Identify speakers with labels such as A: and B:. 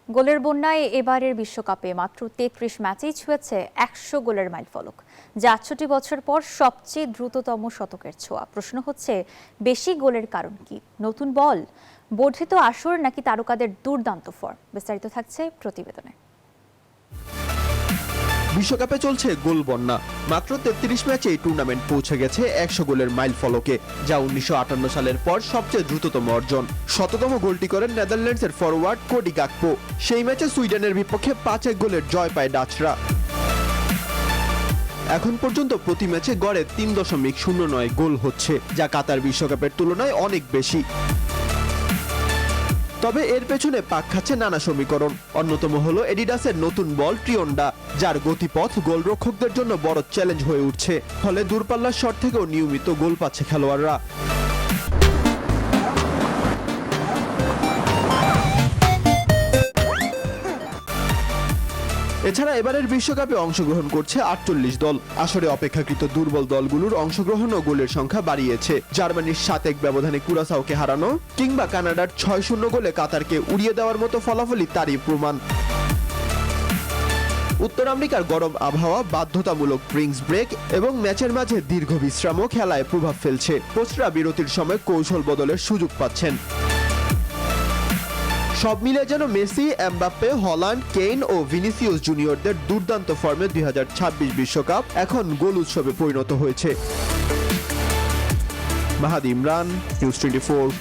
A: গোলের বন্যায় এবারের বিশ্বকাপে মাত্র ৩৩ ম্যাচেই ছুঁয়েছে ১০০ গোলের মাইলফলক, যা ৬৮ বছর পর সবচেয়ে দ্রুততম শতকের ছোঁয়া। প্রশ্ন হচ্ছে, বেশি গোলের কারণ কি? নতুন বল, বর্ধিত আসর, নাকি তারকাদের দুর্দান্ত ফর্ম? বিস্তারিত থাকছে প্রতিবেদনে।
B: বিশ্বকাপে চলছে গোল বন্যা। মাত্র ৩৩ ম্যাচেই টুর্নামেন্ট পৌঁছে গেছে ১০০ গোলের মাইল ফলকে, যা ১৯৫৮ সালের পর সবচেয়ে দ্রুততম অর্জন। শততম গোলটি করেন নেদারল্যান্ডসের ফরওয়ার্ড কোডি গাকপো। সেই ম্যাচে সুইডেনের বিপক্ষে ৫-১ গোলের জয় পায় ডাচরা। এখন পর্যন্ত প্রতি ম্যাচে গড়ে ৩.০৯ গোল হচ্ছে, যা কাতার বিশ্বকাপের তুলনায় অনেক বেশি। তবে এর পেছনে পাক খাচ্ছে নানা সমীকরণ। অন্যতম হলো এডিডাসের নতুন বল ট্রিয়ন্ডা, যার গতিপথ গোলরক্ষকদের জন্য বড় চ্যালেঞ্জ হয়ে উঠছে। ফলে দূরপাল্লার শট থেকেও নিয়মিত গোল পাচ্ছে খেলোয়াড়রা। এছাড়া এবারের বিশ্বকাপে অংশগ্রহণ করছে ৪৮ দল। আসরে অপেক্ষাকৃত দুর্বল দলগুলোর অংশগ্রহণ ও গোলের সংখ্যা বাড়িয়েছে। জার্মানির ৭-১ ব্যবধানে কুরাসাওকে হারানো কিংবা কানাডার ৬-০ গোলে কাতারকে উড়িয়ে দেওয়ার মতো ফলাফলই তারই প্রমাণ। উত্তর আমেরিকার গরম আবহাওয়া, বাধ্যতামূলক ড্রিঙ্কস ব্রেক এবং ম্যাচের মাঝে দীর্ঘ বিশ্রামও খেলায় প্রভাব ফেলছে। কোচরা বিরতির সময় কৌশল বদলের সুযোগ পাচ্ছেন। সব মিলে যেন মেসি, এমবাপ্পে, হল্যান্ড, কেইন ও ভিনিসিয়াস জুনিয়রদের দুর্দান্ত ফর্মে ২০২৬ বিশ্বকাপ এখন গোল উৎসবে পরিণত হয়েছে। মাহাদি ইমরান, নিউজ 24।